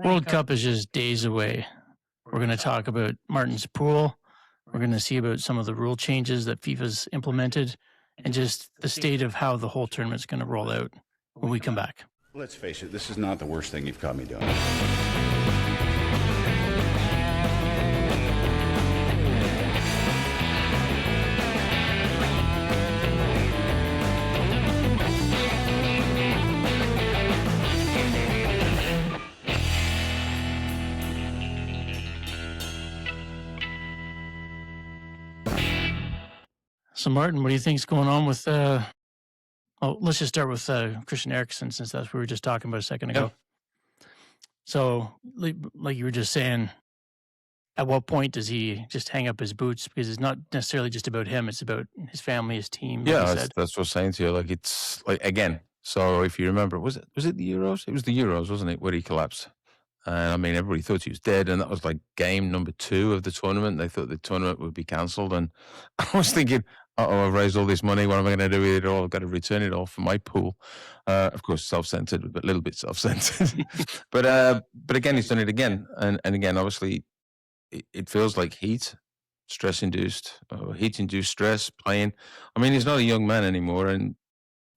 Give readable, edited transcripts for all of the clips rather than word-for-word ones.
World Cup is just days away. We're going to talk about Martin's pool. We're going to see about some of the rule changes that FIFA's implemented and just the state of how the whole tournament's going to roll out when we come back. Let's face it, this is not the worst thing you've caught me doing. So, Martin, what do you think's going on with? Let's just start with Christian Eriksen, since that's what we were just talking about a second ago. So, like you were just saying, at what point does he just hang up his boots? Because it's not necessarily just about him; it's about his family, his team. Like Yeah, you that's, said. that's what I'm saying to you. Like it's like again. So if you remember, was it the Euros? It was the Euros, wasn't it, where he collapsed? And I mean, everybody thought he was dead, and that was like game number 2 of the tournament. They thought the tournament would be cancelled, and I was thinking, "Oh, I've raised all this money. What am I going to do with it all? I've got to return it all for my pool." Of course, self-centered, but a little bit self-centered. but again, he's done it again, and again, obviously, it feels like stress-induced, heat-induced stress playing. I mean, he's not a young man anymore, and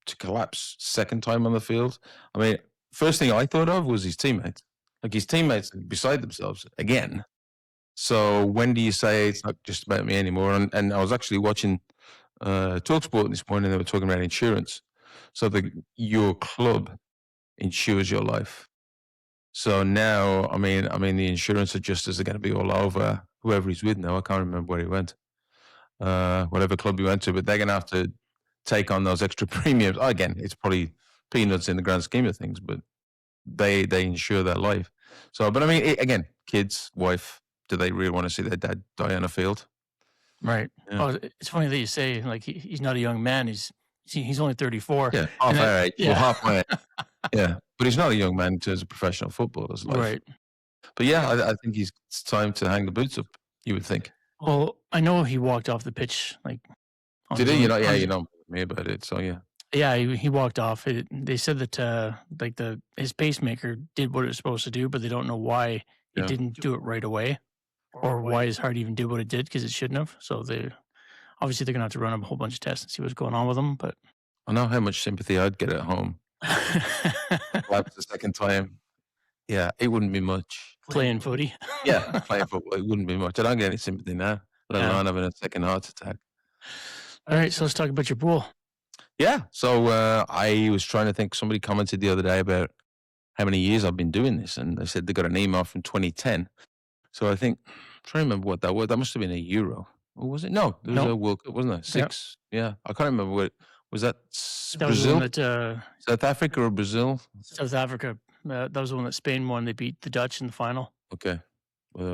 to collapse second time on the field. I mean, first thing I thought of was his teammates. Like his teammates are beside themselves again. So when do you say it's not just about me anymore? And I was actually watching Talksport this morning. They were talking about insurance. So your club insures your life. So now, I mean, the insurance adjusters are going to be all over whoever he's with now. I can't remember where he went, whatever club he went to, but they're going to have to take on those extra premiums. Again, it's probably peanuts in the grand scheme of things, but they insure their life. So, but I mean, again, kids, wife, do they really want to see their dad die on a field? Right. Yeah. Oh, it's funny that you say like he's not a young man. He's only 34. Yeah, half our age. Yeah. Well, halfway. Yeah, but he's not a young man in terms of professional footballer's life. Right. But yeah, I think it's time to hang the boots up. You would think. Well, I know he walked off the pitch like. Did he? You know me about it. So yeah. Yeah, he walked off. They said that his pacemaker did what it was supposed to do, but they don't know why it didn't do it right away, or why his heart even did what it did, because it shouldn't have. So they're going to have to run a whole bunch of tests and see what's going on with him. But I know how much sympathy I'd get at home. Collapse the second time. Yeah, it wouldn't be much. Playing footy. Yeah, playing football, it wouldn't be much. I don't get any sympathy now, let alone having a second heart attack. All right, so let's talk about your pool. Yeah, so I was trying to think. Somebody commented the other day about how many years I've been doing this, and they said they got an email from 2010. So I think, I'm trying to remember what that was. That must have been a Euro. Or was it? No, there was a World Cup, wasn't there? 6. Yeah, I can't remember what. Was that Brazil? Was the one that, South Africa or Brazil? South Africa. That was the one that Spain won. They beat the Dutch in the final. Okay.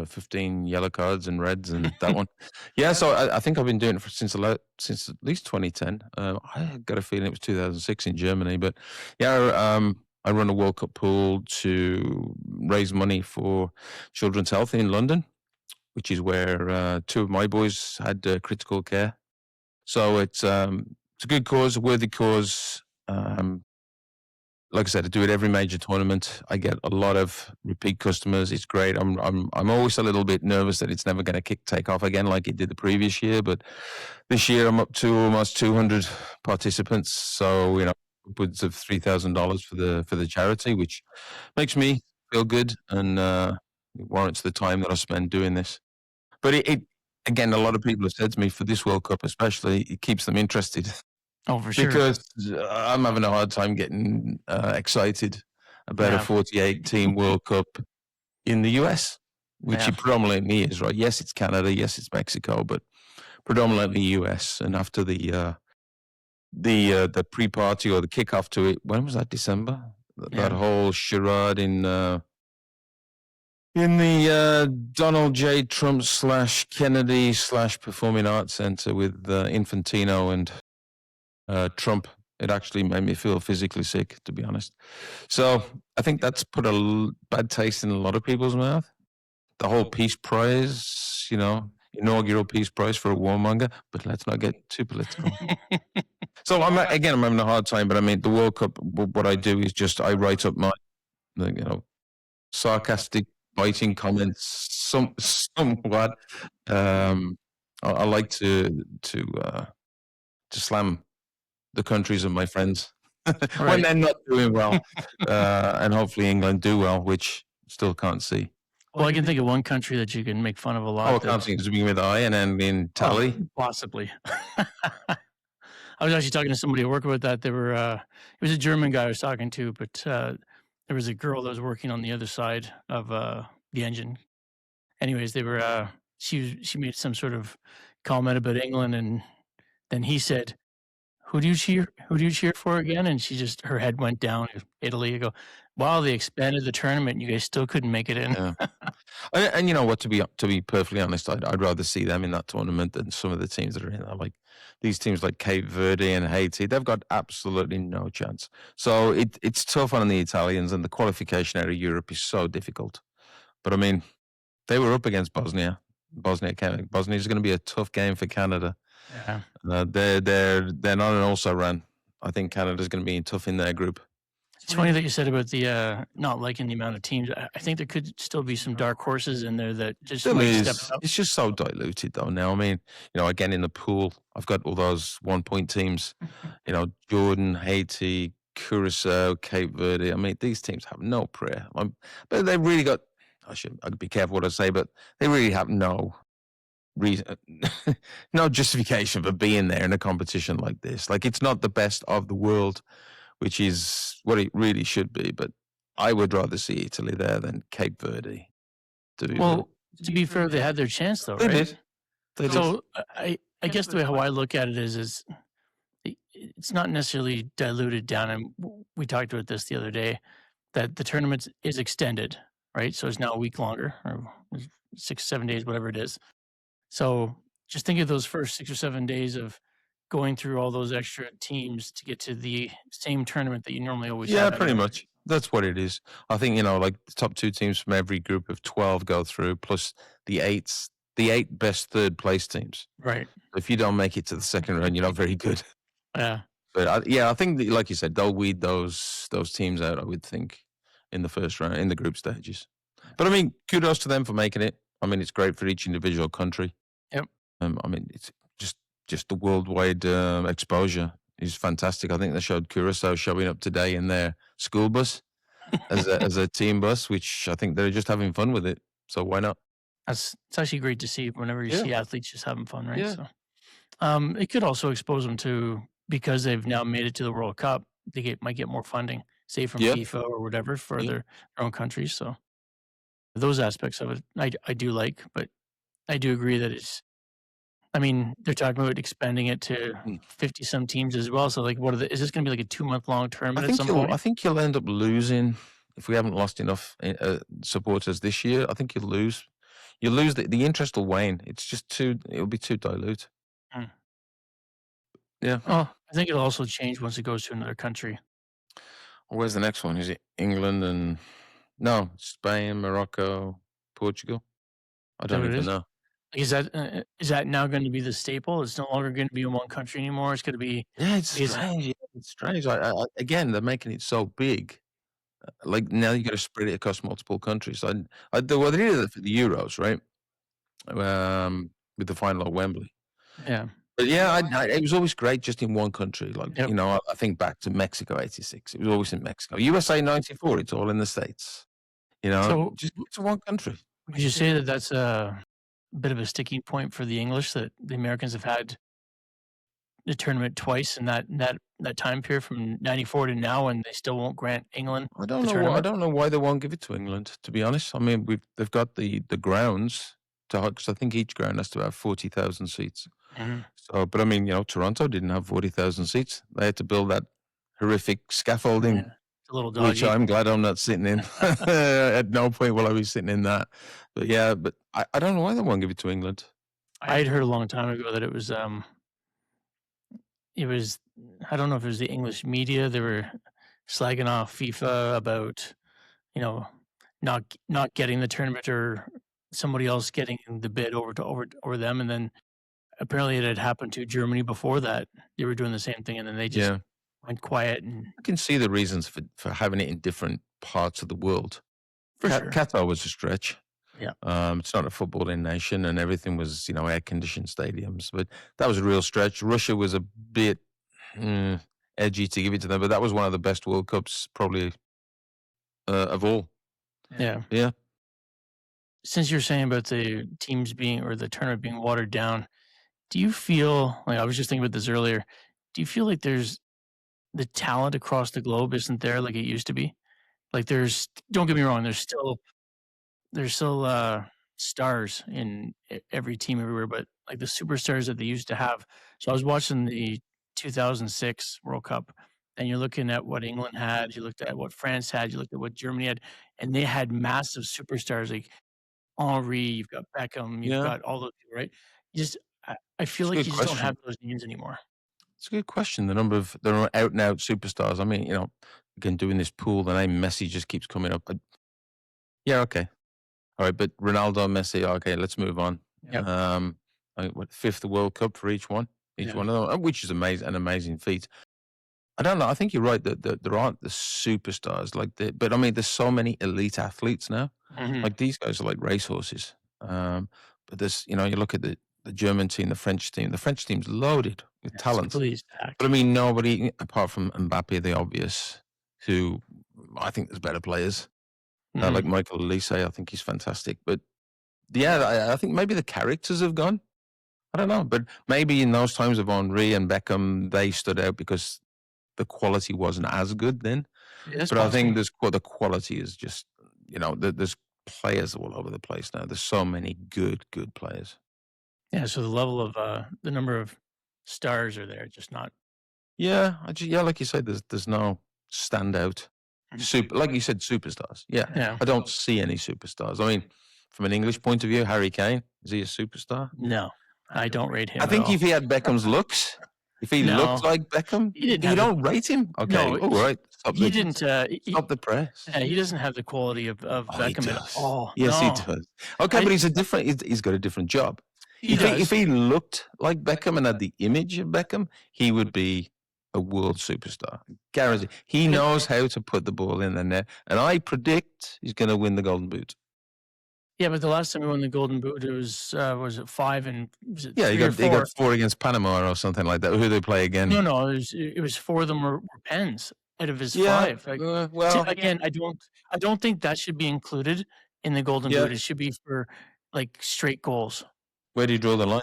15 yellow cards and reds and that one. Yeah, so I think I've been doing it since at least 2010. I got a feeling it was 2006 in Germany. But yeah, I run a World Cup pool to raise money for Children's Health in London, which is where 2 of my boys had critical care. So it's a good cause, a worthy cause. Like I said, I do it every major tournament. I get a lot of repeat customers. It's great. I'm always a little bit nervous that it's never going to take off again like it did the previous year. But this year I'm up to almost 200 participants. So upwards of $3,000 for the charity, which makes me feel good and it warrants the time that I spend doing this. But it again, a lot of people have said to me, for this World Cup especially, it keeps them interested. Oh, for sure. Because I'm having a hard time getting excited about a 48-team World Cup in the US, which it predominantly is, right? Yes, it's Canada. Yes, it's Mexico, but predominantly US. And after the pre-party or the kickoff to it, when was that? December? That whole charade in the Donald J. Trump / Kennedy / Performing Arts Center with Infantino and Trump. It actually made me feel physically sick, to be honest. So I think that's put a bad taste in a lot of people's mouth. The whole peace prize, inaugural peace prize for a warmonger, but let's not get too political. So I'm having a hard time, but I mean, the World Cup, what I do is just, I write up my, sarcastic, biting comments, somewhat. I like to slam the countries of my friends when Right. they're not doing well, and hopefully England do well, which still can't see. Well, I can think of one country that you can make fun of a Oh, lot. I can't That see to begin with I and then in tally. possibly. I was actually talking to somebody at work about that. They were it was a German guy I was talking to, but there was a girl that was working on the other side of the engine. Anyways, they were she made some sort of comment about England, and then he said, "Who do you cheer? Who do you cheer for again?" And she just her head went down. Italy. I go, "Wow, they expanded the tournament. And you guys still couldn't make it in." Yeah. And you know what? To be perfectly honest, I'd rather see them in that tournament than some of the teams that are in there. Like these teams like Cape Verde and Haiti, they've got absolutely no chance. So it's tough on the Italians, and the qualification out of Europe is so difficult. But I mean, they were up against Bosnia. Bosnia is going to be a tough game for Canada. Yeah. They're not an also ran. I think Canada's going to be tough in their group. It's funny that you said about the not liking the amount of teams. I think there could still be some dark horses in there that just Still might step is. up. It's just so diluted though now. I mean, again in the pool, I've got all those 1 point teams. Jordan, Haiti, Curacao, Cape Verde. I mean, these teams have no prayer. But they really got. I'd be careful what I say, but they really have no reason, no justification for being there in a competition like this. Like it's not the best of the world, which is what it really should be. But I would rather see Italy there than Cape Verde. Well, to be fair, they had their chance though, They right? did. They did. So I guess the way how I look at it is it's not necessarily diluted down, and we talked about this the other day that the tournament is extended, right? So it's now a week longer, or 6 7 days, whatever it is. So just think of those first 6 or 7 days of going through all those extra teams to get to the same tournament that you normally always Yeah, have. pretty much. That's what it is. I think, like the top 2 teams from every group of 12 go through, plus the eight best third place teams. Right. If you don't make it to the second round, you're not very good. Yeah. But I think that, like you said, they'll weed those teams out, I would think, in the first round, in the group stages. But I mean, kudos to them for making it. I mean, it's great for each individual country. Yep. I mean, it's just the worldwide exposure is fantastic. I think they showed Curacao showing up today in their school bus as a team bus, which I think they're just having fun with it. So why not? It's actually great to see whenever you Yeah. see athletes just having fun, right? Yeah. So it could also expose them to, because they've now made it to the World Cup, they might get more funding, say from Yeah. FIFA or whatever, for Yeah. their own countries. So those aspects of it, I do like, but I do agree that I mean, they're talking about expanding it to 50 some teams as well. So like, is this going to be like a 2 month long tournament at some point? I think you'll end up losing if we haven't lost enough supporters this year. I think you'll lose. You'll lose the interest will wane. It's just it'll be too dilute. Mm. Yeah. Oh, I think it'll also change once it goes to another country. Where's the next one? Is it England and no Spain, Morocco, Portugal? I Is that don't what it even is? know. Is that now going to be the staple? It's no longer going to be in one country anymore. It's going to be Yeah, it's Is- strange. Yeah, it's strange. Again, they're making it so big. Like now you got to spread it across multiple countries. Well, they did it for the Euros, right? With the final at Wembley. yeah. But yeah, it was always great just in one country. Like, Yep. I think back to Mexico '86. It was always in Mexico. USA '94, it's all in the States. So- just to one country. Would you say that that's a bit of a sticking point for the English, that the Americans have had the tournament twice in that time period from '94 to now, and they still won't grant England I don't the know. I tournament? don't know why they won't give it to England. To be honest, I mean, they've got the grounds to, because I think each ground has to have 40,000 seats. Mhm. So, but I mean, Toronto didn't have 40,000 seats. They had to build that horrific scaffolding, Yeah. It's a little which dodgy. I'm glad I'm not sitting in. At no point will I be sitting in that. But yeah, but I don't know why they won't give it to England. I had heard a long time ago that it was I don't know if it was the English media. They were slagging off FIFA about, not getting the tournament, or somebody else getting the bid over them, and then apparently it had happened to Germany before that. They were doing the same thing, and then they just Yeah, went quiet. And I can see the reasons for having it in different parts of the world. For sure. Qatar was a stretch. Yeah. It's not a footballing nation, and everything was, air-conditioned stadiums. But that was a real stretch. Russia was a bit edgy to give it to them, but that was one of the best World Cups probably of all. Yeah. Yeah. Since you're saying about the teams being or the tournament being watered down, do you feel like I was just thinking about this earlier? Do you feel like there's the talent across the globe isn't there like it used to be? Like don't get me wrong, there's still stars in every team everywhere, but like the superstars that they used to have. So I was watching the 2006 World Cup, and you're looking at what England had, you looked at what France had, you looked at what Germany had, and they had massive superstars like Henry, you've got Beckham, you've Yeah. got all those people, right? You just I feel It's a like good you just don't question. have those names anymore. It's a good question. The number of out and out superstars. I mean, again, doing this pool, the name Messi just keeps coming up. Yeah, okay. All right, but Ronaldo, Messi, okay, let's move on. Yep. Fifth World Cup for each one Yeah. of them, which is an amazing feat. I don't know. I think you're right that there aren't the superstars but I mean, there's so many elite athletes now. Mhm. Like these guys are like racehorses. But there's, you look at the German team, the French team. The French team's loaded with It's talent. completely stacked. But I mean, nobody apart from Mbappe, the obvious, who I think there's better players. Mhm. Like Michael Elise, I think he's fantastic. But yeah, I think maybe the characters have gone. I don't know, but maybe in those times of Henri and Beckham, they stood out because the quality wasn't as good then. Yeah, that's But I think possible. the quality is just, there's players all over the place now. There's so many good players. Yeah, so the level of the number of stars are there, just not Yeah, like you said, there's no standout like you said, superstars. Yeah, Yeah. I don't see any superstars. I mean, from an English point of view, Harry Kane, is he a superstar? No, I don't rate him I at think all. if he had Beckham's looks, if he looked No. like Beckham, He didn't you have the- don't rate him. Okay, No, all right. Stop he didn't. Stop the press. He doesn't have the quality of Oh, he Beckham at does. all. Yes, he No. does. Okay, but he's got a different job. He If does. he looked like Beckham and had the image of Beckham, he would be a world superstar. Guaranteed. He knows how to put the ball in the net, and I predict he's going to win the Golden Boot. Yeah, but the last time he won the Golden Boot, it was it 5 and was it Yeah, 3 he or got 4? 4 against Panama or something like that. Who they play again? No, it was 4 of them were pens out of his Yeah, 5. Like, well, again, I don't think that should be included in the Golden Yeah. Boot. It should be for like straight goals. where do you draw the line?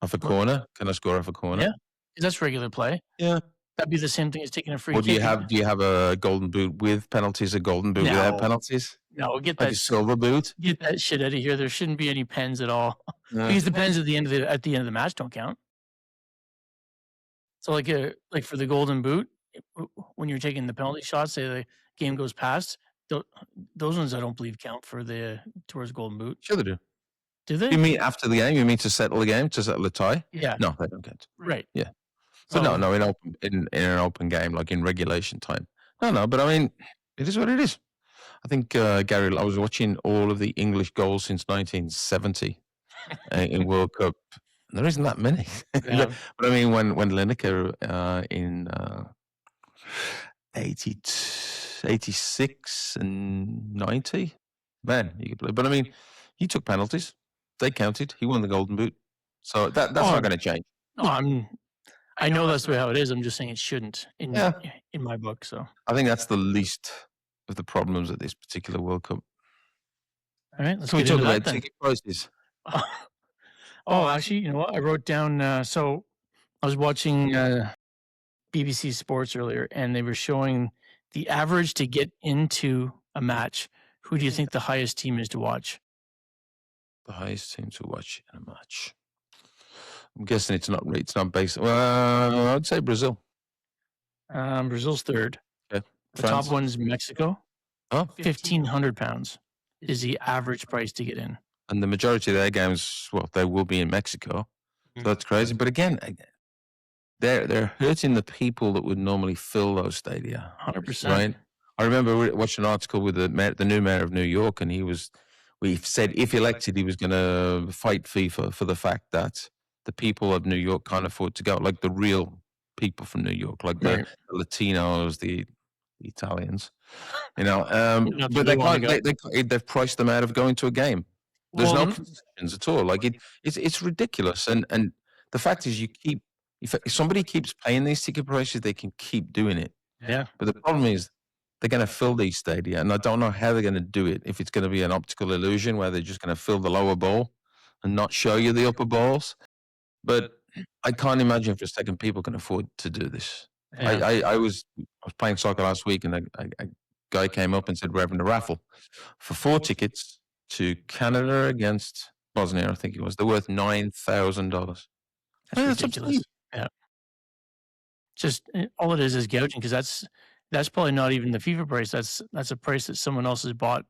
Off a corner? Can I score off a corner? Yeah. 'Cause that's regular play. Yeah. That'd be the same thing as taking a free Or kick. do you have a Golden Boot with penalties, a Golden Boot without No. penalties? No, get Like a that silver boot? get that shit out of here. There shouldn't be any pens at all. Because the pens at the end of the match don't count. So like for the Golden Boot, when you're taking the penalty shots, say the game goes past, those ones I don't believe count for towards Golden Boot. Sure they do. Do they? You mean after the game? You mean to settle the game, to settle a tie? Yeah. No, they don't count. Right. Yeah. But no, in an open game, like in regulation time. No, but I mean, it is what it is. I think, Gary, I was watching all of the English goals since 1970 in World Cup. There isn't that many. Yeah. But I mean, when Lineker in 86 and 90, man, you could play. But I mean, he took penalties. They counted. He won the Golden Boot. So that's not going to change. No, I know that's the way how it is. I'm just saying it shouldn't in my book. So I think that's the least of the problems at this particular World Cup. all right, let's Can we get talk into about that then. ticket prices? Oh, actually, you know what? I wrote down. So I was watching BBC Sports earlier, and they were showing the average to get into a match. Who do you think the highest team is to watch? The highest team to watch in a match. I'm guessing it's not based. Well, I'd say Brazil. Brazil's third. Okay. The France. top one's Mexico. Oh, £1,500 is the average price to get in. and the majority of their games, well, they will be in Mexico. So that's crazy. But again, they're hurting the people that would normally fill those stadia. 100%. Right. I remember watching an article with the new mayor of New York, and we said if elected, he was going to fight FIFA for the fact that the people of New York can't afford to go, like the real people from New York, like Right. the Latinos, the Italians, you know. Not But that they long can't. ago. They've priced them out of going to a game. There's Well, no concessions at all. Like it's ridiculous. And the fact is, if somebody keeps paying these ticket prices, they can keep doing it. yeah, But the problem is, they're going to fill these stadia, and I don't know how they're going to do it. If it's going to be an optical illusion where they're just going to fill the lower bowl and not show you the upper bowls. But I can't imagine for a second people can afford to do this. yeah. I was playing soccer last week, and a guy came up and said, "We're having a raffle for 4 tickets to Canada against Bosnia." I think it was. They're worth $9,000. That's ridiculous. Yeah. Just all it is gouging, because that's probably not even the FIFA price. That's a price that someone else has bought.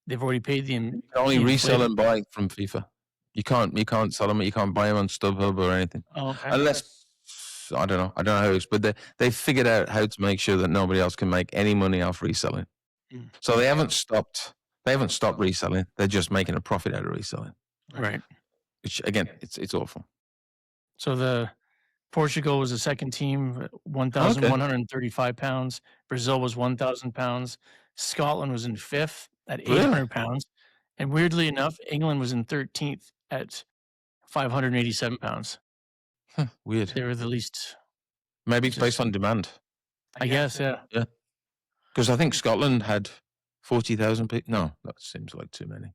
They've already paid the. You can only resell and buy from FIFA. You can't sell them. You can't buy them on StubHub or anything. Oh, okay. Unless I don't know how it is, but they figured out how to make sure that nobody else can make any money off reselling. So they haven't stopped reselling. They're just making a profit out of reselling. Right. Which again, it's awful. So the Portugal was the second team, 1,135 pounds. Brazil was 1,000 pounds. Scotland was in 5th at 800 pounds. And weirdly enough, England was in 13th at 587 pounds. Weird. They were the least. Maybe it's based on demand. I guess, yeah. Yeah. Because I think Scotland had 40,000 people. No, that seems like too many.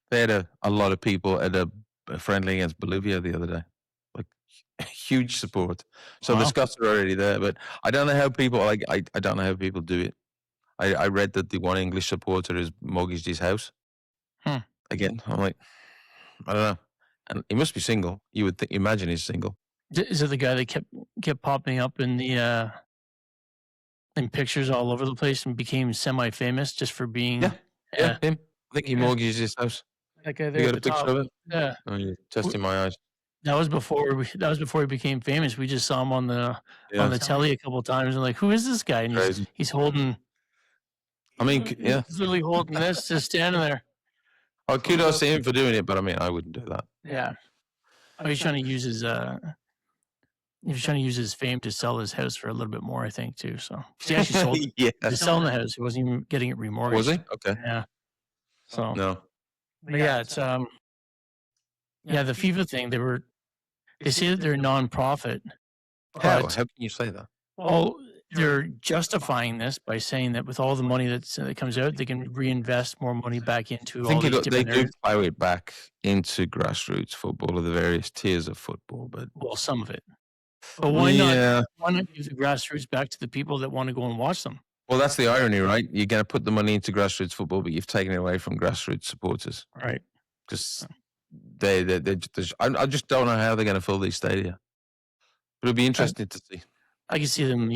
They had a lot of people at a friendly against Bolivia the other day. Like huge support. So the Scots are already there, but I don't know how people I don't know how people do it. I read that the one English supporter has mortgaged his house. Again, I'm like, I don't know. And he must be single. You would imagine he's single. Is it the guy that kept popping up in the in pictures all over the place and became semi-famous just for being? Yeah, him. I think he mortgaged his house. That guy there. You at got the a picture top. of it? Yeah. Oh, you're testing my eyes. That was before he became famous. We just saw him on the telly a couple of times and like, who is this guy? And he's holding. I mean, yeah, he's literally holding this, just standing there. Oh, kudos to him for doing it, but I mean, I wouldn't do that. Yeah. Oh, he's trying to use his fame to sell his house for a little bit more, I think, too. So he actually sold it. He's selling the house. He wasn't even getting it remortgaged. Was he? Okay. Yeah. So no. But yeah, it's the FIFA thing. They say that they're a non-profit. How can you say that? Well, they're justifying this by saying that with all the money that comes out, they can reinvest more money back into all these different they do plow it back into grassroots football or the various tiers of football, but some of it. But why not? Why not give the grassroots back to the people that want to go and watch them? Well, that's the irony, right? You're going to put the money into grassroots football, but you've taken it away from grassroots supporters, right? Because I just don't know how they're going to fill these stadia. But it'll be interesting to see. I can see them,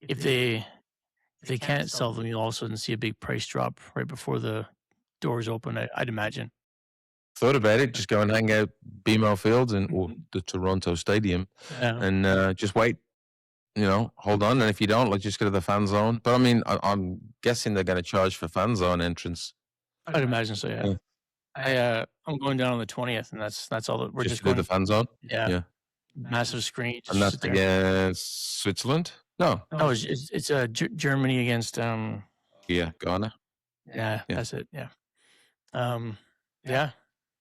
if they can't sell them, you'll all of a sudden see a big price drop right before the doors open. I'd imagine. Thought about it. Just go and hang out BMO Fields or the Toronto Stadium, and just wait. Hold on. And if you don't, just go to the fan zone. But I mean, I'm guessing they're going to charge for fan zone entrance. I'd imagine so. Yeah. I'm going down on the 20th, and that's all that we're just going to the fan zone. Yeah. Massive screen. And that's against Switzerland? No. No, it's Germany against Ghana. Yeah, that's it. Yeah. Yeah.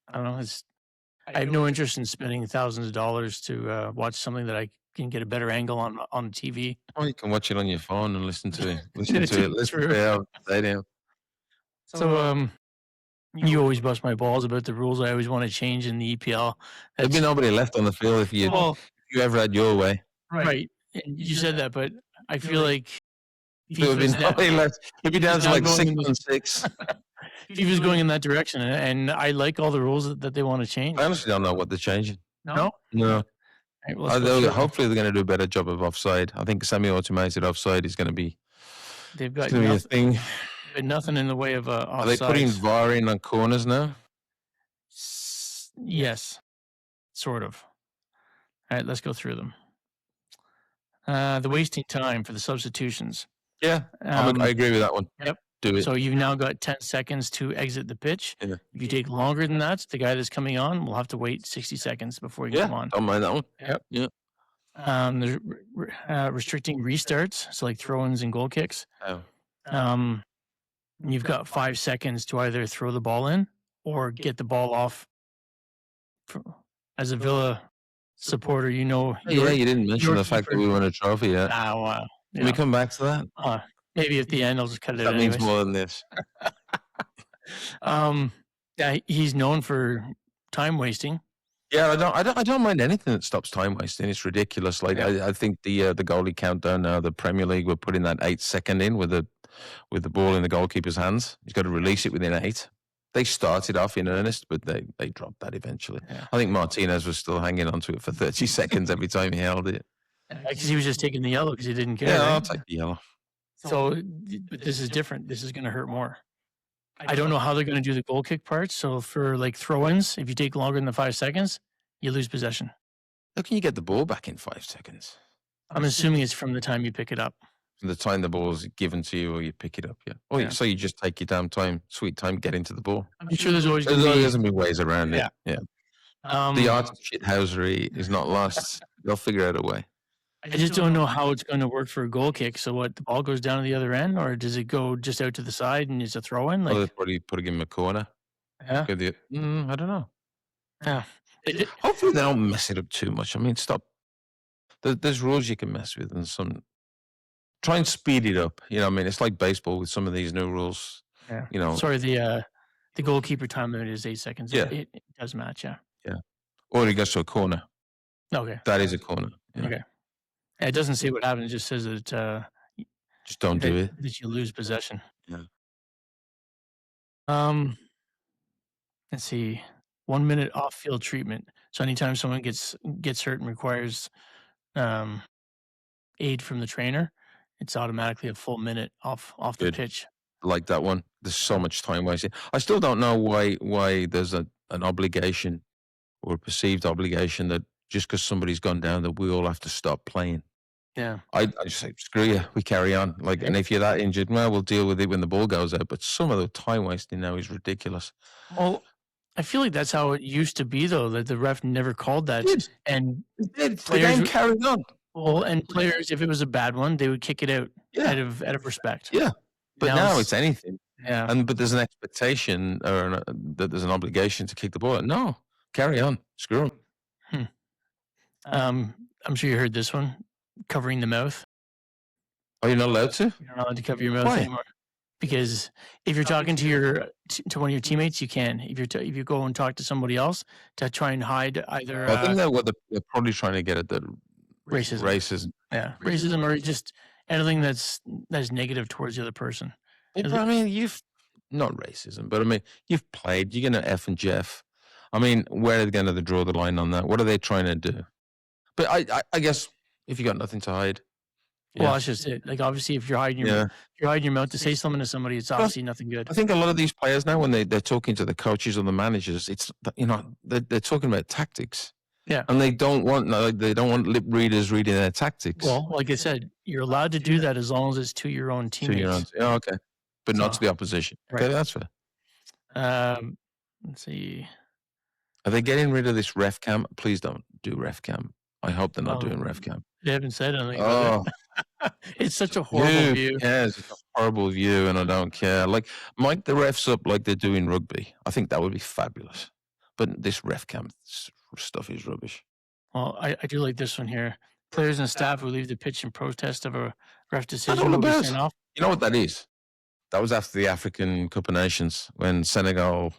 I don't know. I have no interest in spending thousands of dollars to watch something that I can get a better angle on TV. Well, you can watch it on your phone and listen to it. Listen to it. Stadium. So you always bust my balls about the rules I always want to change in the EPL. There'd be nobody left on the field if you ever had your way. Right. And you said that, but I feel like there would be nobody left. It'd be down to 6-on-6. FIFA's going in that direction, and I like all the rules that they want to change. I honestly don't know what they're changing. No. Right, hopefully, they're going to do a better job of offside. I think semi-automated offside is going to be. They've got a thing. But nothing in the way of offside. Are they putting VAR in on corners now? Yes, sort of. All right, let's go through them. The wasting time for the substitutions. Yeah, I agree with that one. Yep. Do it. So you've now got 10 seconds to exit the pitch. Yeah. If you take longer than that, the guy that's coming on will have to wait 60 seconds before he can come on. Don't mind that one. Yep. There's restricting restarts, so like throw-ins and goal kicks. Oh, Um, you've got 5 seconds to either throw the ball in or get the ball off. As a Villa supporter, you know yeah, your you didn't mention your the fact that keeper. we won a trophy yet. Wow. Can we Yeah. come back to that? Maybe at the end, I'll just cut it out That means anyways. more than this. Yeah, he's known for time wasting. Yeah, I don't mind anything that stops time wasting. It's ridiculous. Like Yeah. I think the goalie countdown now, the Premier League, we're putting that 8 second in with the ball in the goalkeeper's hands. He's got to release it within 8. They started off in earnest, but they dropped that eventually. Yeah. I think Martinez was still hanging on to it for 30 seconds every time he held it. Because he was just taking the yellow because he didn't care. Yeah, I'll Right? take the yellow. So, but this is different. This is going to hurt more. I don't know how they're going to do the goal kick part. So for like throw-ins, if you take longer than 5 seconds, you lose possession. How can you get the ball back in 5 seconds? I'm assuming it's from the time you pick it up. From the time the ball's given to you or you pick it up, yeah. Or Yeah. so you just take your damn time, sweet time, get into the ball. I'm sure there's always There's going to always be. gonna be ways around it. Yeah. The art of shithousery is not lost. They'll figure out a way. I just don't know how it's going to work for a goal kick. So what, the ball goes down to the other end, or does it go just out to the side and it's a throw-in? Well, Like, they probably put him in a corner. yeah, I don't know. yeah. Hopefully they don't mess it up too much. I mean, stop. There's rules you can mess with, and some try and speed it up. You know, what I mean, it's like baseball with some of these new rules. Yeah. You know, Sorry, the goalkeeper time limit is 8 seconds. Yeah. It does match. Yeah. or he goes to a corner. Okay. That is a corner. Yeah. Okay. It doesn't say what happened. It just says that Just don't do it. that you lose possession. Yeah. Let's see. 1 minute off-field treatment. So anytime someone gets hurt and requires aid from the trainer, it's automatically a full minute off the Good. pitch. Like that one. There's so much time wasted. I still don't know why there's an obligation or a perceived obligation that just because somebody's gone down that we all have to stop playing. Yeah. I just say, screw you, we carry on. Like, and if you're that injured, well, we'll deal with it when the ball goes out. But some of the time wasting now is ridiculous. Well, I feel like that's how it used to be, though, that the ref never called that. It did. And The players game carried on. well, and players, if it was a bad one, they would kick it out Yeah. out of respect. Yeah. But now it's anything. yeah. But there's an expectation or that there's an obligation to kick the ball. No, carry on. Screw them. I'm sure you heard this one, covering the mouth. Are you not allowed to? You're not allowed to cover your mouth Why? anymore. Because if you're talking to to one of your teammates, you can. If you go and talk to somebody else to try and hide either I think that what they're probably trying to get at the racism. racism. Yeah, racism or just anything that's negative towards the other person. Yeah, but I mean, you've not racism, but I mean, you've played. You're going to F and Jeff. I mean, where are they going to draw the line on that? What are they trying to do? But I guess if you got nothing to hide, Well, that's just it. Like obviously, if you're hiding your mouth to say something to somebody, it's obviously nothing good. I think a lot of these players now, when they're talking to the coaches or the managers, it's they're talking about tactics. Yeah. And they don't want lip readers reading their tactics. Well, like I said, you're allowed to do that as long as it's to your own to your own, teammates. okay, but not to the opposition. Okay, Right. that's fair. Let's see. Are they getting rid of this ref cam? Please don't do ref cam. I hope they're not Oh, doing ref cam. They haven't said anything Oh, about it. It's such a horrible view. Who cares? It's a horrible view, and I don't care. Like, mic the refs up like they're doing rugby. I think that would be fabulous. But this ref cam stuff is rubbish. Well, I do like this one here. Players and staff who leave the pitch in protest of a ref That's decision all will be about. sent off. You know what that is? That was after the African Cup of Nations when Senegal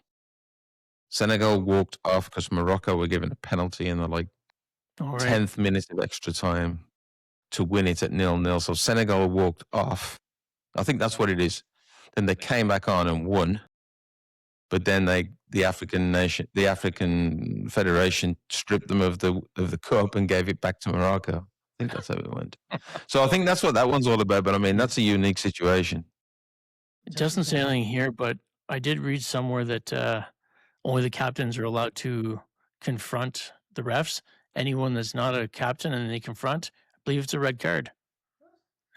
walked off because Morocco were given a penalty in the like All right. 10th minute of extra time to win it at 0-0. So Senegal walked off. I think that's what it is. Then they came back on and won. But then the African Federation stripped them of the cup and gave it back to Morocco. I think that's how it went. So I think that's what that one's all about. But I mean, that's a unique situation. It doesn't say anything here, but I did read somewhere that only the captains are allowed to confront the refs. Anyone that's not a captain and they confront, I believe it's a red card.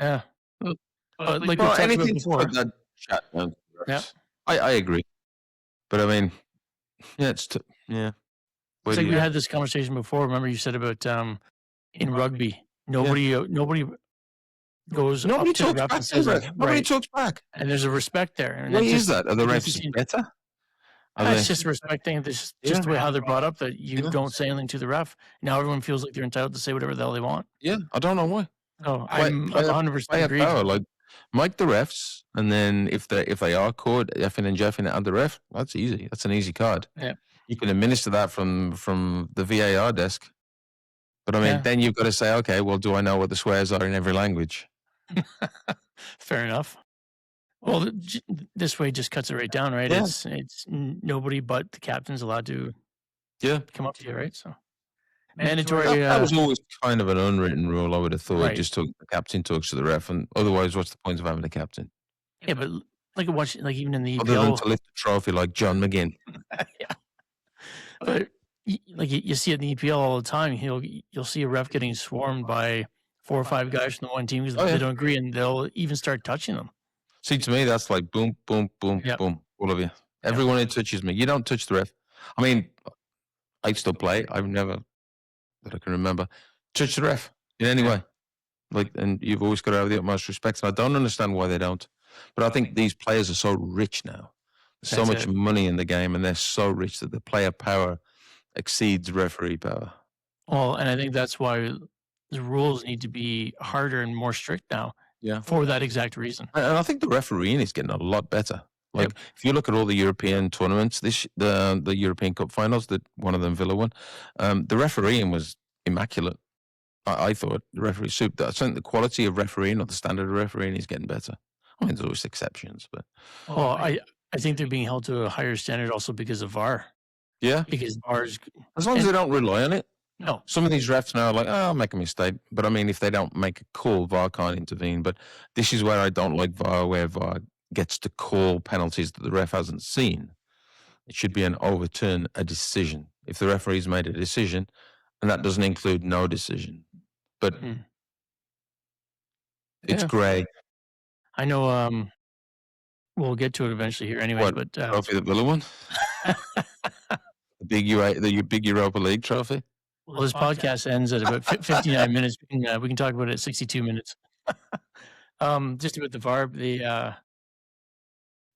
Yeah. But like we talked about anything to before. put that chat down. Yeah. I agree. But I mean, yeah, yeah. It's like we had this conversation before. Remember you said about in rugby. Nobody goes Nobody up to the talks ref back and to says the ref. anything, Nobody right? talks back. And there's a respect there, and Why it is just that? Are the it doesn't refs seem. better? Are It's they? just a respect thing. This just Yeah. the way how they're brought up that you Yeah. don't say anything to the ref. Now everyone feels like they're entitled to say whatever the hell they want. Yeah. I don't know why. So Play, I'm play, a, 100% play a agreed. power. Like, make the refs, and then if they are caught effing and jeffing at the ref, that's easy. That's an easy card. Yeah. You can administer that from the VAR desk. But I mean, Yeah. then you've got to say, okay, well, do I know what the swears are in every language? Fair enough. Well, this way just cuts it right down, right? Yeah. It's nobody but the captain's allowed to come up to you, right? So mandatory. That was always kind of an unwritten rule, I would have thought. Right. Just the captain talks to the ref, and otherwise, what's the point of having a captain? Yeah, but like even in the Other than to EPL, lift the trophy like John McGinn. yeah. But you see it in the EPL all the time. You'll see a ref getting swarmed by 4 or 5 guys from the one team because they don't agree, and they'll even start touching them. See, to me, that's like boom, boom, boom, Yep. boom, all of you. Everyone who touches me, you don't touch the ref. I mean, I still play. I've never, that I can remember, touched the ref in any way. Like, and you've always got to have the utmost respect. And I don't understand why they don't. But I think these players are so rich now. There's so much money in the game, and they're so rich that the player power exceeds referee power. Well, and I think that's why the rules need to be harder and more strict now. Yeah. For that exact reason. And I think the refereeing is getting a lot better. Like, if you look at all the European tournaments, the European Cup finals, that one of them Villa won, the refereeing was immaculate. I thought the referee soup. I think the quality of refereeing or the standard of refereeing is getting better. I mean, there's always exceptions, but well, I think they're being held to a higher standard also because of VAR. Yeah, because VAR's as long as they don't rely on it. No, some of these refs now are like, oh, I'll make a mistake. But I mean, if they don't make a call, VAR can't intervene. But this is where I don't like VAR, where VAR gets to call penalties that the ref hasn't seen. It should be an overturn a decision. If the referee's made a decision, and that doesn't include no decision. But it's grey. I know we'll get to it eventually here anyway. What, but trophy that Villa won? the big Europa League trophy? Well, this podcast ends at about 59 minutes. We can talk about it at 62 minutes. Just about the VAR,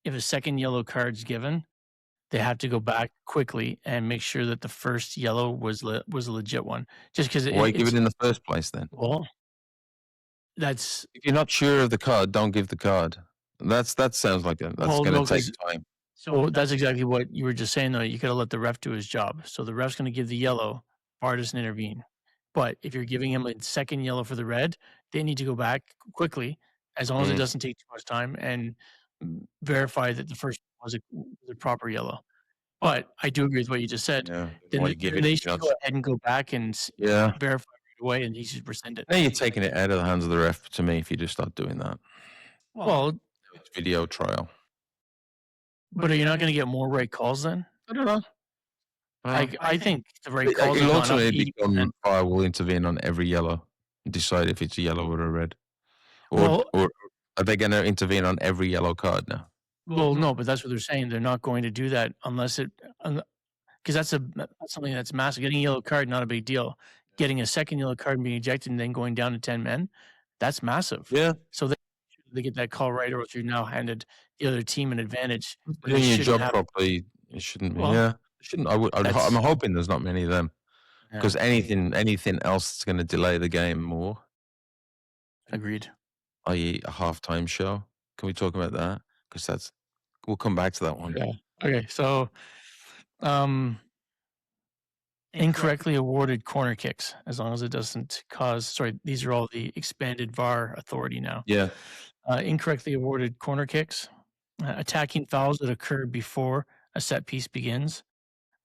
if a second yellow card's given, they have to go back quickly and make sure that the first yellow was a legit one. Just because why give it in the first place then? Well, that's if you're not sure of the card, don't give the card. That sounds like that's going to take time. So that's exactly what you were just saying, though. You got to let the ref do his job. So the ref's going to give the yellow. VAR doesn't intervene. But if you're giving him a second yellow for the red, they need to go back quickly, as long as it doesn't take too much time, and verify that the first was a proper yellow. But I do agree with what you just said. Yeah. Then they should go ahead and go back and verify right away, and he should rescind it. Now you're taking it out of the hands of the ref, to me, if you just start doing that. Well, it's video trial. But are you not going to get more right calls then? I don't know. I think the right calls will ultimately become VAR will intervene on every yellow and decide if it's a yellow or a red. Or are they going to intervene on every yellow card now? Well, no, but that's what they're saying. They're not going to do that unless because that's something that's massive. Getting a yellow card, not a big deal. Getting a second yellow card and being ejected and then going down to 10 men, that's massive. Yeah. So they get that call right, or else you're now handed the other team an advantage. Doing your job properly, it shouldn't be. It shouldn't. I'm hoping there's not many of them, because anything else that's going to delay the game more. Agreed. I.e., a halftime show. Can we talk about that? Because we'll come back to that one. Yeah. Okay. So, incorrectly awarded corner kicks, as long as it doesn't cause. Sorry, these are all the expanded VAR authority now. Yeah. Incorrectly awarded corner kicks, attacking fouls that occur before a set piece begins,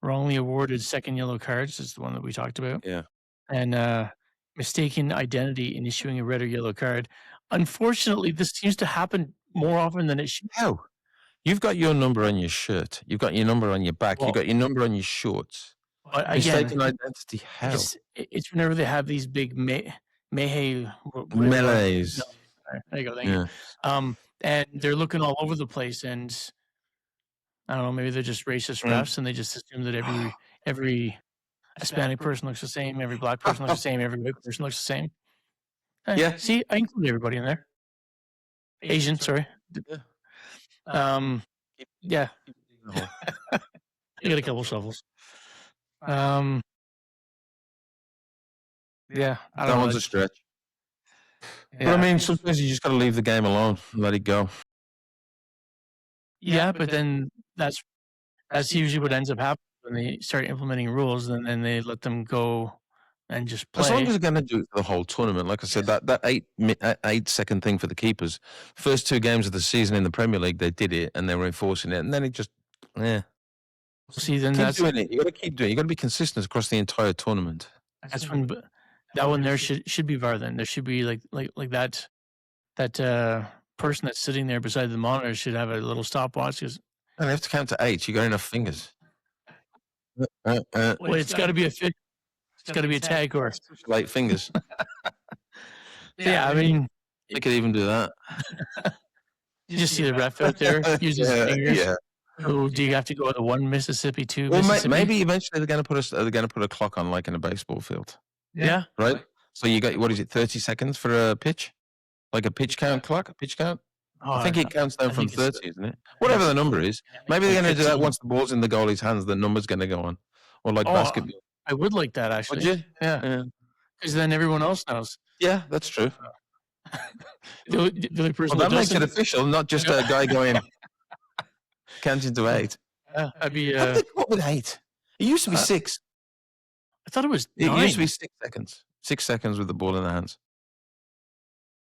wrongly awarded second yellow cards is the one that we talked about. Yeah. And mistaken identity in issuing a red or yellow card. Unfortunately, this seems to happen more often than it should. How? You've got your number on your shirt. You've got your number on your back. You've got your number on your shorts. But mistaken identity. How? It's whenever they have these big melees. There you go. Thank you. And they're looking all over the place, and I don't know, maybe they're just racist refs, and they just assume that every Hispanic person looks the same, every black person looks the same, every white person looks the same. Yeah. See, I include everybody in there. Asian, sorry. Yeah. Yeah, Keep digging the hole. I got a couple shovels. Yeah, I That don't know. one's a stretch. But I Yeah. mean, sometimes you just got to leave the game alone and let it go. Yeah, but then that's usually what ends up happening when they start implementing rules, and then they let them go and just As long play. as they're going to do it for the whole tournament, like I said, that 8 second thing for the keepers, first 2 games of the season in the Premier League, they did it and they were enforcing it, and then it just, See, then keep that's doing it. You got to keep doing it. You got to be consistent across the entire tournament. when that one there should be VAR. Then there should be like that person that's sitting there beside the monitor should have a little stopwatch. And they have to count to 8. You got enough fingers. Well, it's got to be a fit. It's got to be a tag course. 8 fingers. Yeah, I mean, They could even do that. you just see the ref out there using his fingers. Yeah. Oh, do you have to go to 1 Mississippi, 2 Well, Mississippi? maybe eventually they're going to put a clock on, like in a baseball field, Yeah. right? So you got, what is it, 30 seconds for a pitch, like a pitch count clock, a pitch count. Oh, I think it counts down I from think it's 30, isn't it? Whatever the number is. Maybe they're like going to do that 15. once the ball's in the goalie's hands. The number's going to go on, or like Oh, basketball. I would like that actually. Would you? Yeah, because then everyone else knows. Yeah, that's true. The only person Well, that makes doesn't- it official, not just a guy going counting to 8. Yeah, I'd be. How did they come up with 8? It used to be 6. I thought it was It 9. used to be 6 seconds. 6 seconds with the ball in the hands.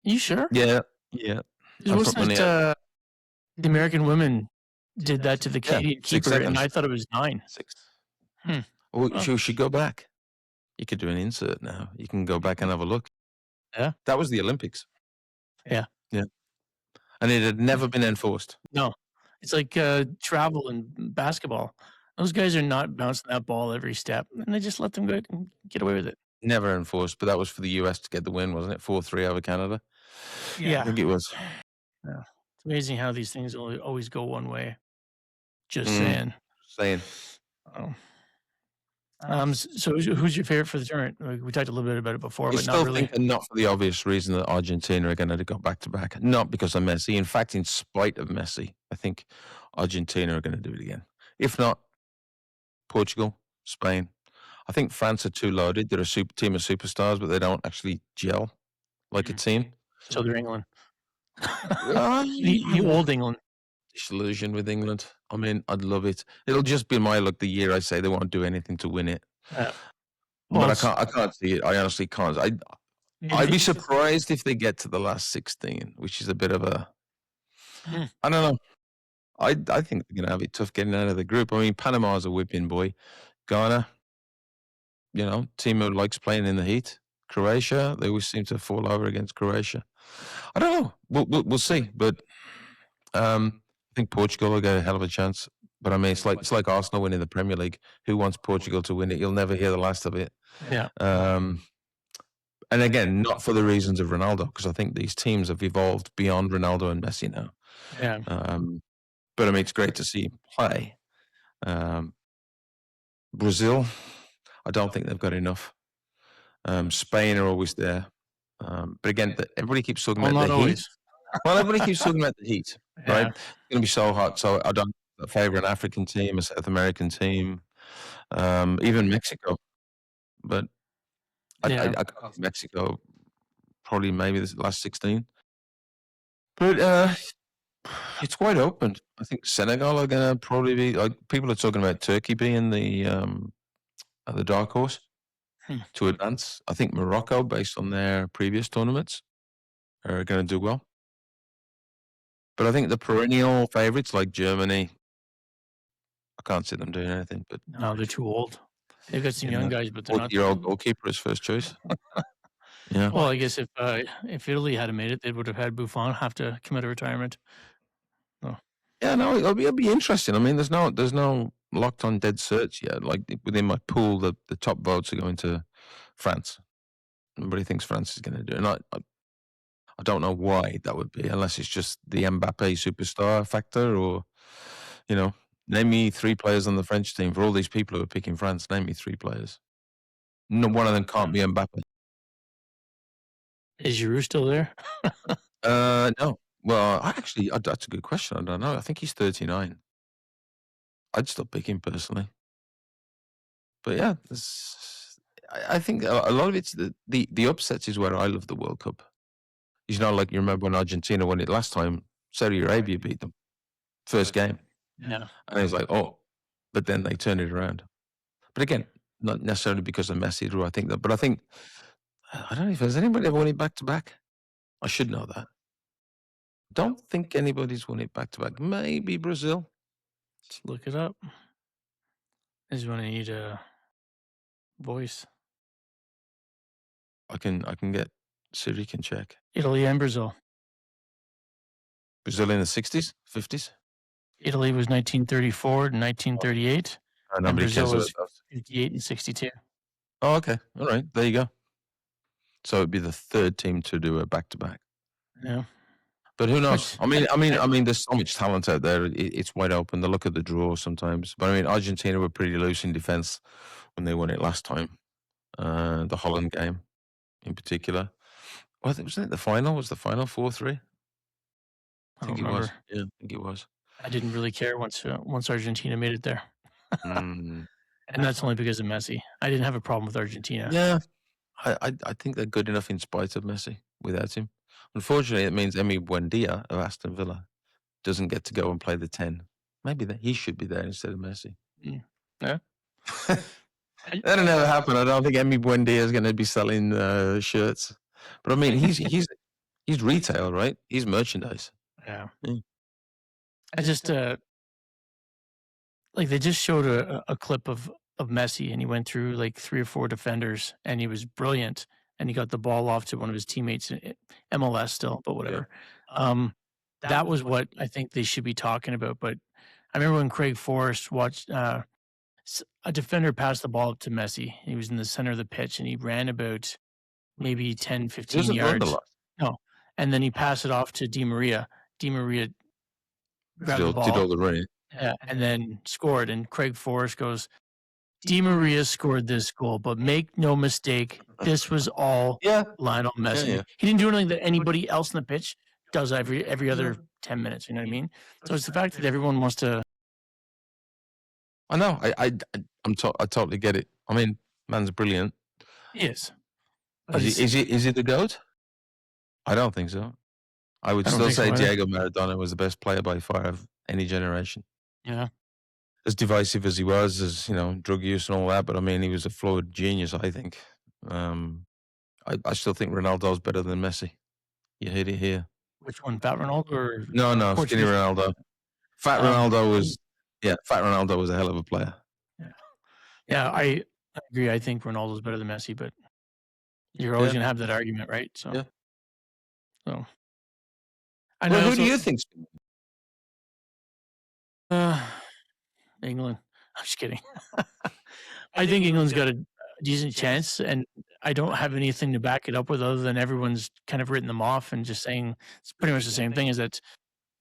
You sure? Yeah. It I wasn't put money the American women did that to the Yeah, Canadian 6 keeper, and seconds. I thought it was 9. 6. Hmm. Well, Oh. we should go back. You could do an insert now. You can go back and have a look. Yeah. That was the Olympics. Yeah. Yeah. And it had never been enforced. No, it's like travel and basketball. Those guys are not bouncing that ball every step, and they just let them go and get away with it. Never enforced, but that was for the US to get the win, wasn't it? 4-3 over Canada. I Yeah, think it was. it's amazing how these things always go one way. Just Mm. saying. Saying. Oh. So who's your favorite for the tournament? We talked a little bit about it before, I but still not really. think, and not for the obvious reason that Argentina are going to go back to back. Not because of Messi. In fact, in spite of Messi, I think Argentina are going to do it again. If not, Portugal, Spain. I think France are too loaded. They're a super team of superstars, but they don't actually gel like a team. So they're England. the old England. Disillusion with England. I mean, I'd love it. It'll just be my luck the year I say they won't do anything to win it. Well, But I can't see it. I honestly can't. I'd be surprised if they get to the last 16, which is a bit of a. Hmm. I don't know. I think they're going to have it tough getting out of the group. I mean, Panama's a whipping boy. Ghana, team who likes playing in the heat. Croatia, they always seem to fall over against Croatia. I don't know. We'll see. But I think Portugal will get a hell of a chance. But I mean, it's like Arsenal winning the Premier League. Who wants Portugal to win it? You'll never hear the last of it. Yeah. And again, not for the reasons of Ronaldo, because I think these teams have evolved beyond Ronaldo and Messi now. Yeah. But I mean, it's great to see him play. Brazil, I don't think they've got enough. Spain are always there. But again, everybody keeps talking about not the always. heat. Well, everybody keeps talking about the heat, right? Yeah. It's going to be so hot. So I don't favor an African team, a South American team, even Mexico. But I got Mexico probably maybe this last 16. But it's quite open. I think Senegal are going to probably be like people are talking about Turkey being the dark horse to advance. I think Morocco, based on their previous tournaments, are going to do well. But I think the perennial favorites like Germany, I can't see them doing anything. But No, they're too old. They've got some young guys, but they're not. 40-year-old goalkeeper is first choice. Yeah. Well, I guess if Italy had made it, they would have had Buffon have to come out of retirement. Yeah, no, it'll be interesting. I mean, there's no locked on dead certs yet. Like within my pool, the top votes are going to France. Nobody thinks France is going to do it. And I don't know why that would be, unless it's just the Mbappe superstar factor, or name me 3 players on the French team. For all these people who are picking France, name me 3 players. No, one of them can't be Mbappe. Is Giroud still there? No. Well, that's a good question. I don't know. I think he's 39. I'd still pick him personally. But yeah, I think a lot of it's the upsets is where I love the World Cup. You know, like you remember when Argentina won it last time, Saudi Arabia beat them first game, Yeah. and it was like, oh, but then they turned it around. But again, not necessarily because of Messi, Drew. I think that, but I think I don't know if has anybody ever won it back to back. I should know that. Don't think anybody's won it back to back. Maybe Brazil. Let's look it up. This is when I need a voice. I can get Siri can check. Italy and Brazil. Brazil in the 60s, 50s. Italy was 1934 and 1938, and Nobody Brazil cares about was those. 58 and 62. Oh, okay. All right. There you go. So it'd be the third team to do a back to back. Yeah. But who knows? Which- I mean, there's so much talent out there. It's wide open. The look at the draw sometimes. But I mean, Argentina were pretty loose in defense when they won it last time. The Holland game, in particular. Well, wasn't it the final? Was the final 4-3? I think don't it was. remember. Yeah, I think it was. I didn't really care once Argentina made it there, Mm. and that's only because of Messi. I didn't have a problem with Argentina. Yeah, I think they're good enough in spite of Messi. Without him, unfortunately, it means Emi Buendia of Aston Villa doesn't get to go and play the 10. Maybe that he should be there instead of Messi. Yeah. That'll never happen. I don't think Emi Buendia is going to be selling shirts. But I mean, he's retail, right? He's merchandise. Yeah. Mm. I just like they just showed a clip of Messi, and he went through like 3 or 4 defenders, and he was brilliant, and he got the ball off to one of his teammates in MLS still, but whatever. That was what I think they should be talking about. But I remember when Craig Forrest watched a defender pass the ball up to Messi. He was in the center of the pitch, and he ran about maybe 10, 15 yards. No, and then he passed it off to Di Maria. Di Maria grabbed the ball. Did all the running. Yeah, and then scored. And Craig Forrest goes, Di Maria scored this goal, but make no mistake, this was all Lionel Messi. Yeah. He didn't do anything that anybody else in the pitch does every other 10 minutes. You know what I mean? So it's the fact that everyone wants to. I know. I totally get it. I mean, man's brilliant. He is. Is he the GOAT? I don't think so. I would still say Diego Maradona was the best player by far of any generation. Yeah. As divisive as he was, as you know, drug use and all that, but I mean, he was a flawed genius. I think. I still think Ronaldo's better than Messi. You heard it here. Which one, Fat Ronaldo or no, Skinny Ronaldo? Fat Ronaldo was, Fat Ronaldo was a hell of a player. Yeah, I agree. I think Ronaldo's better than Messi, but you're always gonna have that argument, right? So, so. I know. Who do you think? England. I'm just kidding. I think England's got a decent chance, and I don't have anything to back it up with other than everyone's kind of written them off and just saying it's pretty much the same thing. Is that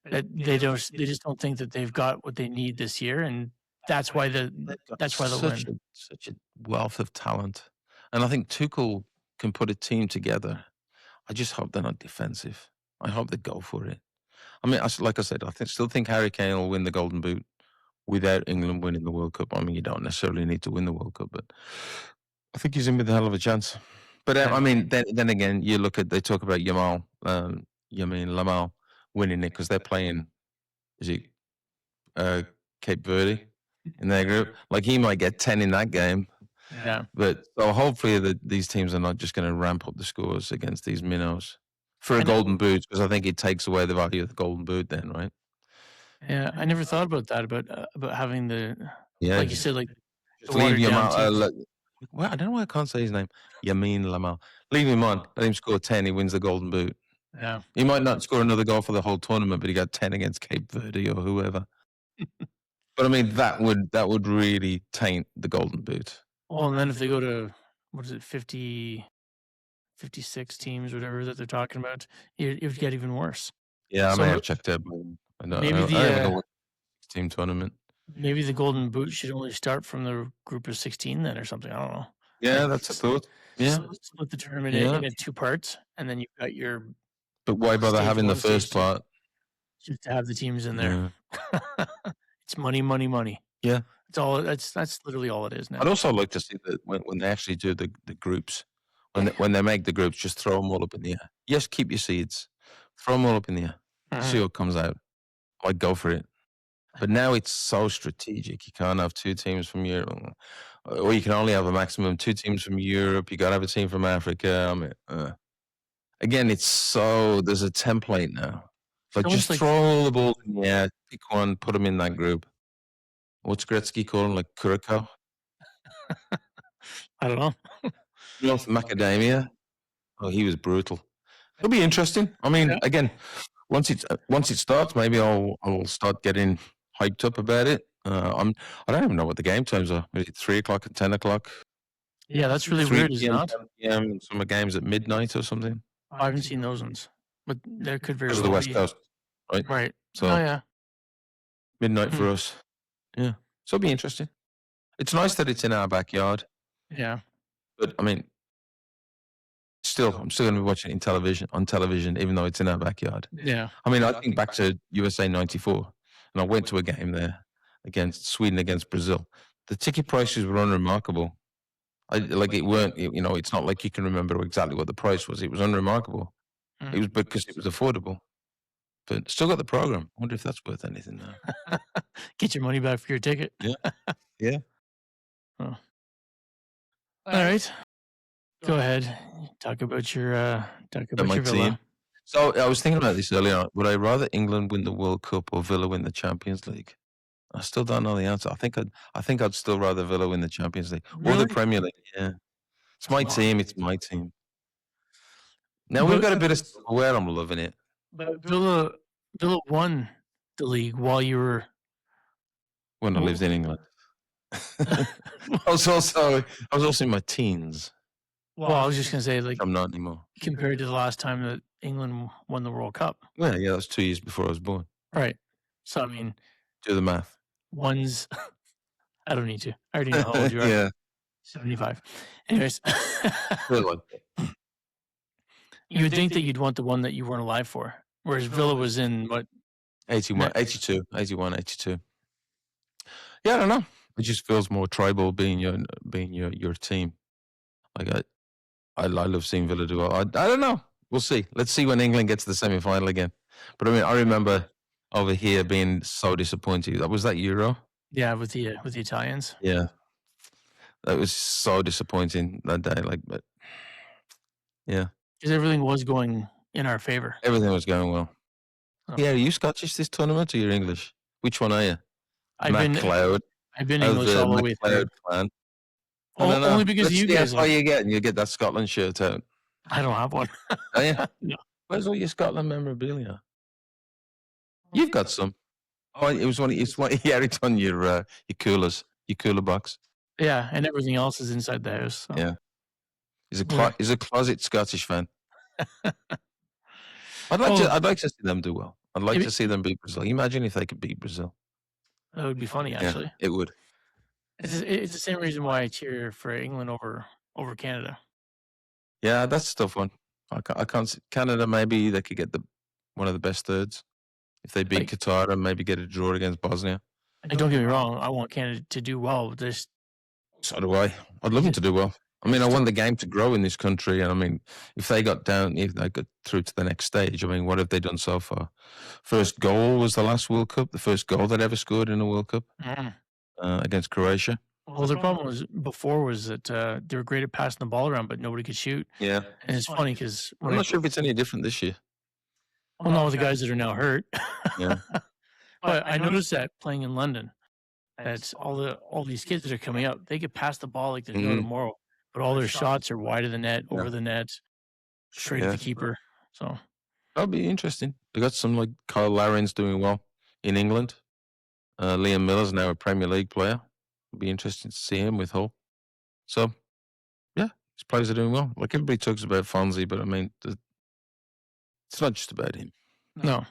they just don't think that they've got what they need this year, and that's why they'll win. Such a wealth of talent, and I think Tuchel can put a team together. I just hope they're not defensive. I hope they go for it. I mean, like I said, still think Harry Kane will win the Golden Boot without England winning the World Cup. I mean, you don't necessarily need to win the World Cup, but I think he's in with a hell of a chance. But I mean, then again, you look at they talk about Yamal, Lamal winning it because they're playing. Is it Cape Verde in their group? Like he might get 10 in that game. Yeah. But so hopefully these teams are not just going to ramp up the scores against these minnows for a Golden Boot, because I think it takes away the value of the Golden Boot then, right? Yeah, I never thought about that, about having the, like you said, like leave Yamal. Well, I don't know why I can't say his name. Yamin Lamal. Leave him on. Let him score 10. He wins the Golden Boot. Yeah. He might not score another goal for the whole tournament, but he got 10 against Cape Verde or whoever. But I mean, that would really taint the Golden Boot. Well, and then if they go to, what is it, 56 teams, whatever that they're talking about, it would get even worse. Yeah, I may have checked out. Maybe the team tournament. Maybe the Golden Boot should only start from the group of 16 then, or something. I don't know. Yeah, that's a thought. Yeah, Split the tournament yeah. into 2 parts, and then you've got your But why bother stage having the 1, stage first 2, part? just to have the teams in there. Yeah. It's money, money, money. Yeah. It's all that's literally all it is now. I'd also like to see that when they actually do the groups, when they make the groups, just throw them all up in the air. Yes, keep your seeds. Throw them all up in the air. See what comes out. Like, go for it. But now it's so strategic. You can't have 2 teams from Europe, or you can only have a maximum 2 teams from Europe. You got to have a team from Africa. I mean, again, it's so there's a template now. Like, Almost just like throw all the balls in the air, pick one, put them in that group. What's Gretzky call him? Like Curacao? I don't know. North Macadamia? Oh, he was brutal. It'll be interesting. I mean, again, once it starts, maybe I'll start getting hyped up about it. I don't even know what the game times are. Is it 3:00 and 10:00? Yeah, that's really 3 weird, is it p.m., not? 10 p.m. and some games at midnight or something. I haven't seen those ones, but there could very Because of the well West be. Coast, right? Right. So Oh, yeah. midnight for us. Yeah. So it'll be interesting. It's nice that it's in our backyard, Yeah. but I mean, I'm still going to be watching it on television, even though it's in our backyard. Yeah. I mean, I think back to USA '94, and I went to a game there against Sweden against Brazil. The ticket prices were unremarkable. It weren't, it's not like you can remember exactly what the price was. It was unremarkable. It was because it was affordable. But still got the program. I wonder if that's worth anything now. Get your money back for your ticket. Yeah. Yeah. Oh. All right. Go ahead. Talk about your My Villa. team. So I was thinking about this earlier. Would I rather England win the World Cup or Villa win the Champions League? I still don't know the answer. I think I'd still rather Villa win the Champions League or Really? the Premier League. Yeah, it's my team. It's my team. Now we've got a bit of silverware. I'm loving it. But Villa won the league while you were When I lived in England. I was also in my teens. Well, I was just gonna say, like, I'm not anymore. compared to the last time that England won the World Cup. Well, yeah, that was 2 years before I was born. Right. So I mean, Do the math. one's I don't need to. I already know how old you are. Yeah. 75. Anyways. Really? You would think that you'd want the one that you weren't alive for. Whereas Villa was in what? 81, 82. Yeah, I don't know. It just feels more tribal being your team. Like I love seeing Villa do well. I don't know. We'll see. Let's see when England gets to the semi-final again. But I mean, I remember over here being so disappointed. Was that Euro? Yeah, with the Italians. Yeah, that was so disappointing that day. But yeah, because everything was going in our favor. Everything was going well. Oh. Yeah, are you Scottish this tournament or you're English? Which one are you? I've been English all the way through. Clan. Only because of you guys. How you get? You get that Scotland shirt out. I don't have one. Oh yeah. No. Where's all your Scotland memorabilia? You've got some. Oh, it was one. It's one. Yeah, it's on your coolers, your cooler box. Yeah, and everything else is inside the house. So. Yeah. He's a closet Scottish fan. I'd like to see them do well. I'd like to see them beat Brazil. Imagine if they could beat Brazil. That would be funny, actually. Yeah, it would. It's the same reason why I cheer for England over Canada. Yeah, that's a tough one. I can't see Canada. Maybe they could get one of the best thirds if they beat Qatar and maybe get a draw against Bosnia. And don't get me wrong, I want Canada to do well. So do I. I'd love them to do well. I mean, I want the game to grow in this country, and I mean, if they got through to the next stage, I mean, what have they done so far? First goal was the last World Cup, the first goal they'd ever scored in a World Cup against Croatia. Well, the problem was that they were great at passing the ball around, but nobody could shoot. Yeah, and it's funny because I'm not sure if it's any different this year. Well, not with the guys that are now hurt. Yeah, but I noticed that playing in London, that's all these kids that are coming up. They could pass the ball like there's no tomorrow, but all their shots are wide of the net, over the net, straight at the keeper. So that'll be interesting. We got some like Kyle Larin's doing well in England. Liam Miller's now a Premier League player. It'll be interesting to see him with Hull. So, yeah, his players are doing well. Like everybody talks about Fonzie, but I mean, it's not just about him. No.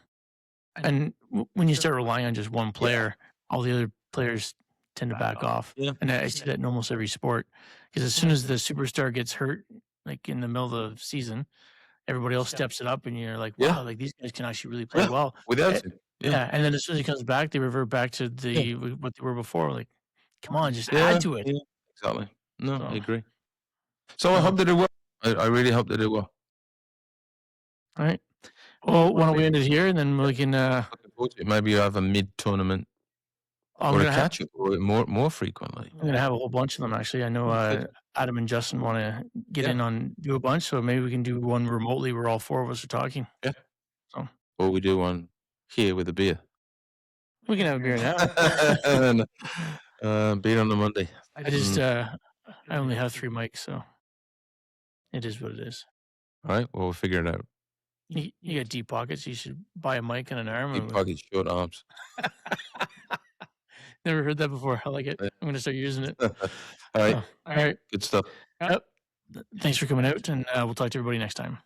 And when you start relying on just one player, all the other players tend to back off. Yeah. And I see that in almost every sport because as soon as the superstar gets hurt, like in the middle of the season, everybody else steps it up, and you're like, Yeah. wow, like these guys can actually really play Yeah. well. Without Eh, it. Yeah, and then as soon as he comes back, they revert back to Yeah. what they were before. Like, come on, just Yeah. add to it. Yeah. Exactly. No, I So, agree. So I hope they do well. I really hope they do well. all right. Well, why don't we end it here, and then we can. Looking forward to it. Maybe you have a mid-tournament I'm or a gonna have catch-up or more frequently. I'm gonna have a whole bunch of them actually. I know Good. Adam and Justin want to get Yeah. in on do a bunch, so maybe we can do one remotely where all four of us are talking. Yeah. So Or we do one here with a beer. we can have a beer now. And, beer on the Monday. I just I only have 3 mics, so it is what it is. All right. Well, we'll figure it out. You got deep pockets. You should buy a mic and an arm. Deep pockets, short arms. Never heard that before. I like it. Yeah. I'm gonna start using it. All right. All right. Good stuff. Yep. Thanks for coming out, and we'll talk to everybody next time.